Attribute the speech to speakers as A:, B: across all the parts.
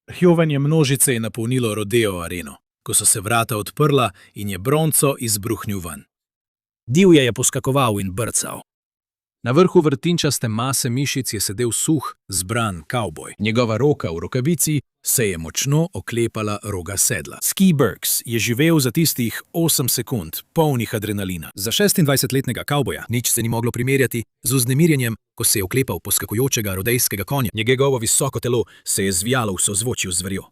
A: Rjovanje množice je napolnilo rodeo areno, ko so se vrata odprla in je Bronco izbruhnil ven. Divje je poskakoval in brcal. Na vrhu vrtinčaste mase mišic je sedel suh, zbran kavboj. Njegova roka v rokavici se je močno oklepala roga sedla. Ski Burks je živel za tistih 8 sekund, polnih adrenalina. Za 26-letnega kavboja nič se ni moglo primerjati z vznemirjenjem, ko se je oklepal poskakujočega rodejskega konja. Njegovo visoko telo se je zvijalo v sozvočju z zverjo.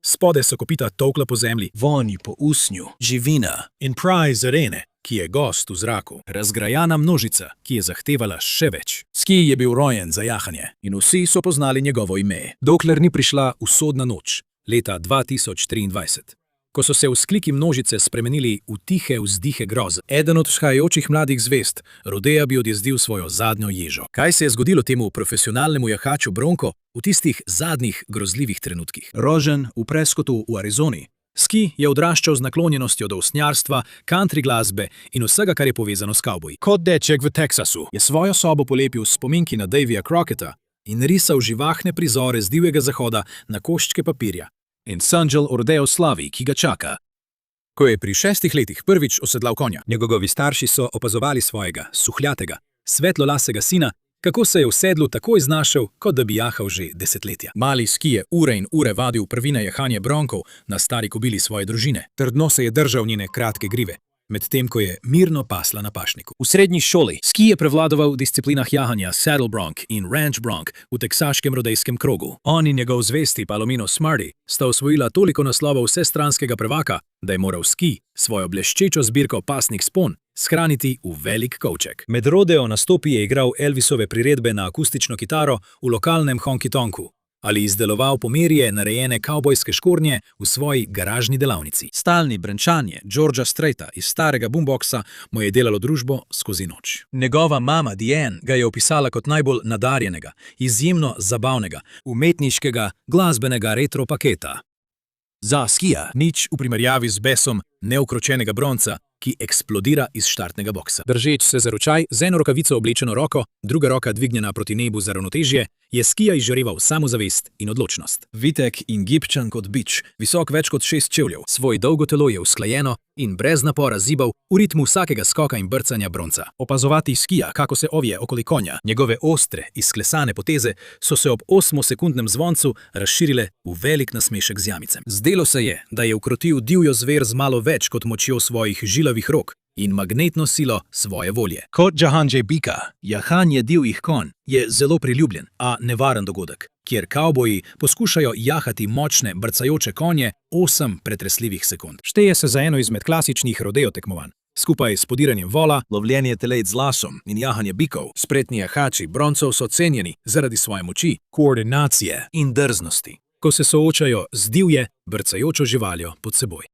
A: Spode so kopita tolkla po zemlji, vonji po usnju, živina in prize arene, ki je gost v zraku, razgrajana množica, ki je zahtevala še več. Ski je bil rojen za jahanje in vsi so poznali njegovo ime, dokler ni prišla usodna noč, leta 2023. Ko so se vzkliki množice spremenili v tihe vzdihe groze. Eden od vzhajajočih mladih zvezd rodea bi odjezdil svojo zadnjo ježo. Kaj se je zgodilo temu profesionalnemu jahaču Bronco v tistih zadnjih grozljivih trenutkih? Rožen v Prescottu v Arizoni. Ski je odraščal z naklonjenostjo do usnjarstva, country glasbe in vsega, kar je povezano s kavboji. Kot deček v Teksasu je svojo sobo polepil s spominki na Davyja Crocketta in risal živahne prizore z divjega zahoda na koščke papirja. In sanjal o rodeo slavi, ki ga čaka. Ko je pri 6 letih prvič osedlal konja, njegovi starši so opazovali svojega suhljatega, svetlolasega sina, kako se je v sedlu takoj znašel, kot da bi jahal že desetletja. Mali Ski je ure in ure vadil prvine jahanje Broncov na stari kobili svoje družine. Trdno se je držal njene kratke grive, medtem ko je mirno pasla na pašniku. V srednji šoli Ski je prevladoval v disciplinah jahanja Saddle Bronc in Ranch Bronc v teksaškem rodejskem krogu. On in njegov zvesti Palomino Smarty sta osvojila toliko naslovov vsestranskega prvaka, da je moral Ski svojo bleščečo zbirko pasnih spon shraniti v velik kovček. Med rodeo nastopi je igral Elvisove priredbe na akustično kitaro v lokalnem honky-tonku ali izdeloval pomerje narejene kavbojske škornje v svoji garažni delavnici. Stalni brenčanje Georgea Straita iz starega boomboxa mu je delalo družbo skozi noč. Njegova mama Diane ga je opisala kot najbolj nadarjenega, izjemno zabavnega, umetniškega, glasbenega retro paketa. Za Skija nič v primerjavi z besom neukročenega Bronca, ki eksplodira iz štartnega boksa. Držeč se za ročaj, z eno rokavico oblečeno roko, druga roka dvignjena proti nebu za ravnotežje, je Skija izžareval samozavest in odločnost. Vitek in gibčan kot bič, visok več kot 6 čevljev, svoje dolgo telo je usklajeno in brez napora zibal v ritmu vsakega skoka in brcanja Bronca. Opazovati Skija, kako se ovije okoli konja, njegove ostre, izklesane poteze so se ob 8-sekundnem zvoncu razširile v velik nasmešek z jamicem. Zdelo se je, da je ukrotil divjo zver z malo več kot močjo svojih žilavih rok in magnetno silo svoje volje. Kot Jahanže bika, jahanje divjih konj je zelo priljubljen, a nevaren dogodek, kjer kavboji poskušajo jahati močne, brcajoče konje 8 pretresljivih sekund. Šteje se za eno izmed klasičnih rodeo tekmovanj. Skupaj s podiranjem vola, lovljenje telec z lasom in jahanje bikov, spretni jahači Broncov so cenjeni zaradi svoje moči, koordinacije in drznosti, ko se soočajo z divje, brcajočo živaljo pod seboj.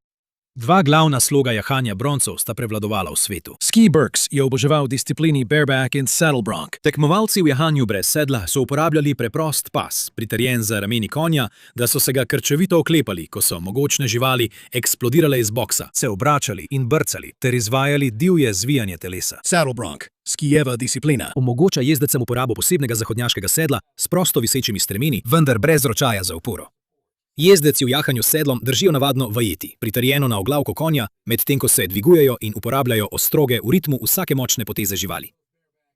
A: Dva glavna sloga jahanja Broncov sta prevladovala v svetu. Ski Burks je oboževal disciplini bareback in saddle bronc. Tekmovalci v jahanju brez sedla so uporabljali preprost pas, pritrjen za rameni konja, da so se ga krčevito oklepali, ko so mogočne živali eksplodirale iz boksa, se obračali in brcali ter izvajali divje zvijanje telesa. Saddle bronc, skijeva disciplina, omogoča jezdecem uporabo posebnega zahodnjaškega sedla s prosto visečimi stremeni, vendar brez ročaja za oporo. Jezdeci v jahanju s sedlom držijo navadno vajeti, pritrjeno na oglavko konja, medtem ko se dvigujejo in uporabljajo ostroge v ritmu vsake močne poteze živali.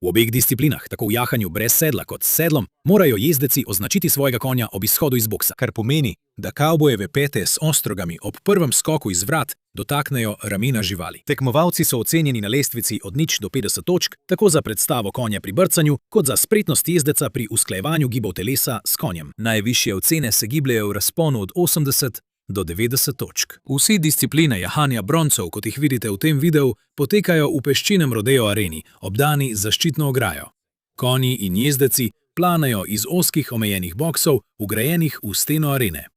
A: V obeh disciplinah, tako v jahanju brez sedla kot s sedlom, morajo jezdeci označiti svojega konja ob izhodu iz boksa, kar pomeni, da kavbojeve pete s ostrogami ob prvem skoku iz vrat dotaknejo ramena živali. Tekmovalci so ocenjeni na lestvici od 0 do 50 točk, tako za predstavo konja pri brcanju, kot za spretnost jezdeca pri usklajevanju gibov telesa s konjem. Najvišje ocene se gibljejo v razponu od 80 do 90 točk. Vsi discipline jahanja Broncov, kot jih vidite v tem videu, potekajo v peščinem rodeo areni, obdani z zaščitno ograjo. Konji in jezdeci planajo iz ozkih omejenih boksov, vgrajenih v steno arene.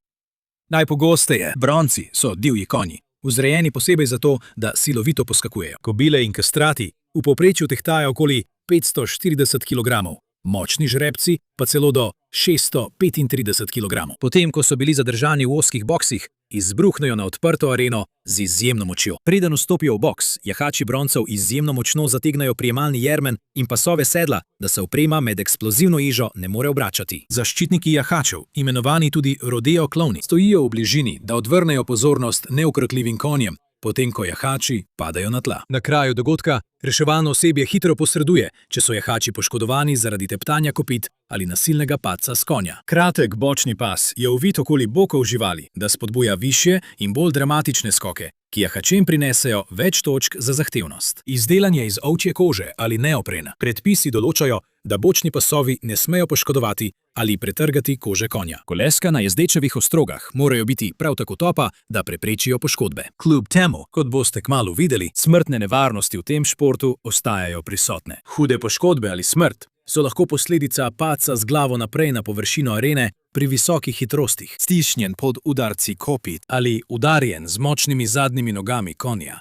A: Najpogosteje Bronci so divji konji, vzrejeni posebej zato, da silovito poskakujejo. Kobile in kastrati v povprečju tehtajo okoli 540 kg, močni žrebci pa celo do 635 kg. Potem, ko so bili zadržani v ozkih boksih, izbruhnejo na odprto areno z izjemno močjo. Preden vstopijo v boks, jahači broncev izjemno močno zategnajo prijemalni jermen in pasove sedla, da se oprema med eksplozivno ježo ne more obračati. Zaščitniki jahačev, imenovani tudi rodeo klovni, stojijo v bližini, da odvrnejo pozornost neukrotljivim konjem, potem ko jahači padajo na tla. Na kraju dogodka reševalno osebje hitro posreduje, če so jahači poškodovani zaradi teptanja kopit ali nasilnega padca s konja. Kratek bočni pas je ovit okoli bokov živali, da spodbuja višje in bolj dramatične skoke, ki jahačem prinesejo več točk za zahtevnost. Izdelan je iz ovčje kože ali neopren. Predpisi določajo, da bočni pasovi ne smejo poškodovati ali pretrgati kože konja. Koleska na jezdečevih ostrogah morajo biti prav tako topa, da preprečijo poškodbe. Kljub temu, kot boste kmalu videli, smrtne nevarnosti v tem športu ostajajo prisotne. Hude poškodbe ali smrt so lahko posledica padca z glavo naprej na površino arene pri visokih hitrostih, stišnjen pod udarci kopit ali udarjen z močnimi zadnjimi nogami konja.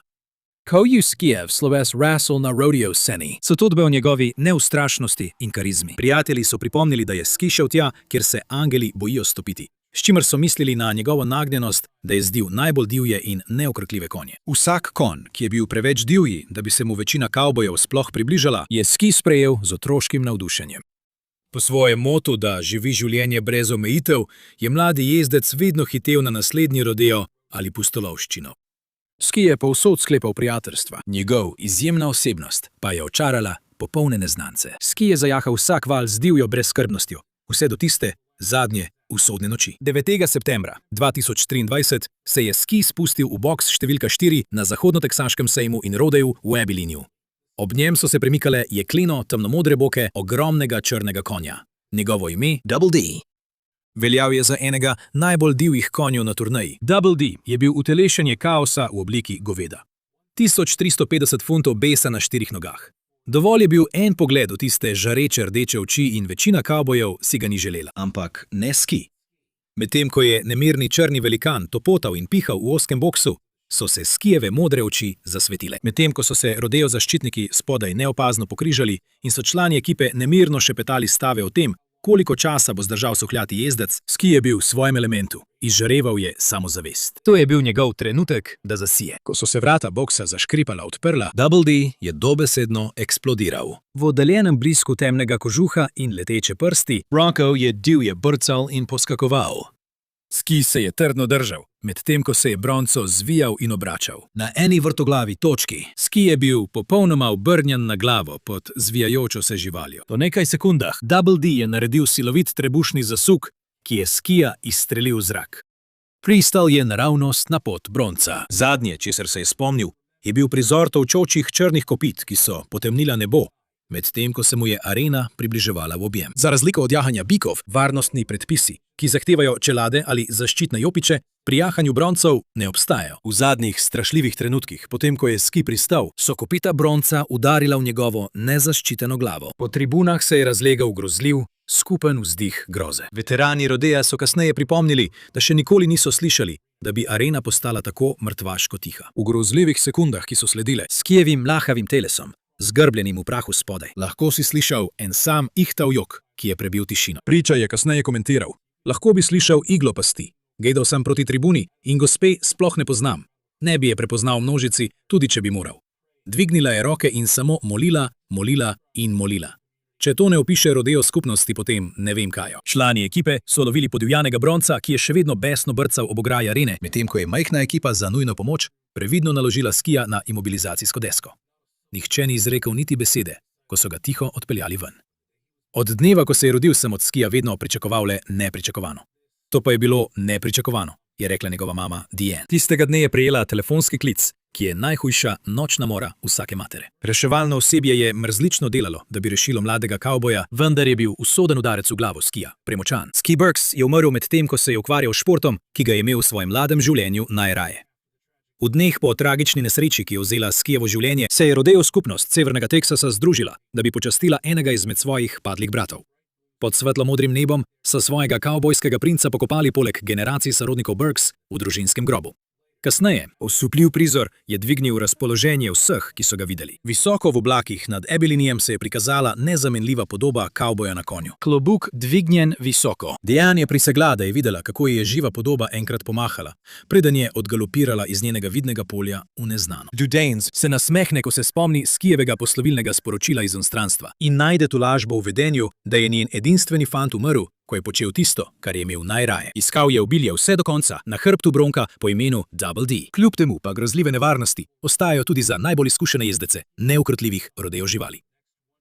A: Ko je Skijev sloves rasel na rodeo sceni, so zgodbe o njegovi neustrašnosti in karizmi. Prijatelji so pripomnili, da je Ski šel tja, kjer se angeli bojijo stopiti, s čimer so mislili na njegovo nagnjenost, da je zdil najbolj divje in neokrkljive konje. Vsak konj, ki je bil preveč divji, da bi se mu večina kavbojev sploh približala, je Ski sprejel z otroškim navdušenjem. Po svojem motu, da živi življenje brez omejitev, je mladi jezdec vedno hitel na naslednji rodeo ali pustolovščino. Ski je povsod sklepal prijateljstva. Njegov izjemna osebnost pa je očarala popolne neznance. Ski je zajahal vsak val z divjo brezskrbnostjo, vse do tiste zadnje usodne noči. 9. septembra 2023 se je Ski spustil v boks številka 4 na zahodnoteksaškem sejmu in rodeju v Abilinju. Ob njem so se premikale jekleno temnomodre boke ogromnega črnega konja. Njegovo ime Double D. Veljal je za enega najbolj divjih konjev na turneji. Double D je bil utelešenje kaosa v obliki goveda. 1350 funtov besa na 4 nogah. Dovolj je bil en pogled v tiste žareče rdeče oči in večina kavbojev si ga ni želela. Ampak ne Ski. Medtem ko je nemirni črni velikan topotal in pihal v ozkem boksu, so se Skijeve modre oči zasvetile. Medtem ko so se rodeo zaščitniki spodaj neopazno pokrižali in so člani ekipe nemirno šepetali stave o tem, koliko časa bo zdržal suhljati jezdec, Ski je bil v svojem elementu. Izžareval je samozavest. To je bil njegov trenutek, da zasije. Ko so se vrata boksa zaškripala odprla, Double D je dobesedno eksplodiral. V oddaljenem blisku temnega kožuha in leteče prsti, Bronco je divje brcal in poskakoval. Ski se je trdno držal, medtem ko se je Bronco zvijal in obračal. Na eni vrtoglavi točki Ski je bil popolnoma obrnjen na glavo pod zvijajočo se živaljo. Po nekaj sekundah Double D je naredil silovit trebušni zasuk, ki je Skija izstrelil v zrak. Pristal je naravnost na pot Bronca. Zadnje, česar se je spomnil, je bil prizor tolčočih črnih kopit, ki so potemnila nebo, medtem ko se mu je arena približevala v objem. Za razliko od jahanja bikov, varnostni predpisi, ki zahtevajo čelade ali zaščitne jopiče, pri jahanju broncev ne obstajajo. V zadnjih strašljivih trenutkih, potem ko je Ski pristal, so kopita bronca udarila v njegovo nezaščiteno glavo. Po tribunah se je razlegal grozljiv, skupen vzdih groze. Veterani rodea so kasneje pripomnili, da še nikoli niso slišali, da bi arena postala tako mrtvaško tiha. V grozljivih sekundah, ki so sledile, Skijevim mlahavim telesom, zgrbljenim v prahu spodaj, lahko si slišal en sam ihtav jok, ki je prebil tišino. Priča je kasneje komentiral: lahko bi slišal iglo pasti. Gledal sem proti tribuni in gospe sploh ne poznam. Ne bi je prepoznal v množici, tudi če bi moral. Dvignila je roke in samo molila, molila in molila. Če to ne opiše rodeo skupnosti, potem ne vem kaj. Člani ekipe so lovili podivjanega Bronca, ki je še vedno besno brcal ob ograji arene, medtem ko je majhna ekipa za nujno pomoč previdno naložila Skija na imobilizacijsko desko. Nihče ni izrekel niti besede, ko so ga tiho odpeljali ven. Od dneva, ko se je rodil, sem od Skija vedno pričakoval le nepričakovano. To pa je bilo nepričakovano, je rekla njegova mama Diane. Tistega dne je prejela telefonski klic, ki je najhujša nočna mora vsake matere. Reševalno osebje je mrzlično delalo, da bi rešilo mladega kavboja, vendar je bil usoden udarec v glavo Skija, premočan. Ski Burks je umrl med tem, ko se je ukvarjal s športom, ki ga je imel v svojem mladem življenju najraje. V dneh po tragični nesreči, ki je vzela Skijevo življenje, se je rodeo skupnost Severnega Teksasa združila, da bi počastila enega izmed svojih padlih bratov. Pod svetlomodrim nebom so svojega kavbojskega princa pokopali poleg generacij sorodnikov Burks v družinskem grobu. Kasneje, osupljiv prizor je dvignil razpoloženje vseh, ki so ga videli. Visoko v oblakih nad Abilenijem se je prikazala nezamenljiva podoba kavboja na konju. Klobuk dvignjen visoko. Diane je prisegla, da je videla, kako je živa podoba enkrat pomahala, preden je odgalopirala iz njenega vidnega polja v neznano. Dudanes se nasmehne, ko se spomni Skijevega poslovilnega sporočila iz onstranstva in najde tolažbo v vedenju, da je njen edinstveni fant umrl, ko je počel tisto, kar je imel najraje. Iskal je obilje vse do konca, na hrbtu bronka po imenu Double D. Kljub temu pa grozljive nevarnosti ostajajo tudi za najbolj izkušene jezdece neukrotljivih rodeo živali.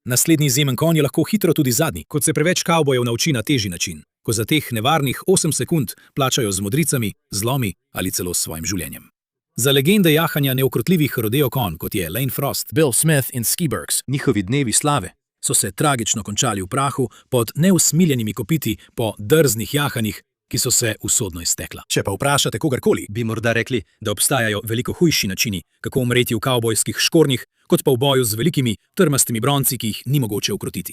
A: Naslednji izjemen konj je lahko hitro tudi zadnji, kot se preveč kavbojev nauči na težji način, ko za teh nevarnih 8 sekund plačajo z modricami, zlomi ali celo s svojim življenjem. Za legende jahanja neukrotljivih rodeo konj, kot je Lane Frost, Bill Smith in Ski Burks, njihovi dnevi slave so se tragično končali v prahu pod neusmiljenimi kopiti po drznih jahanjih, ki so se usodno iztekla. Če pa vprašate kogarkoli, bi morda rekli, da obstajajo veliko hujši načini, kako umreti v kavbojskih škornjih, kot pa v boju z velikimi, trmastimi bronci, ki jih ni mogoče ukrotiti.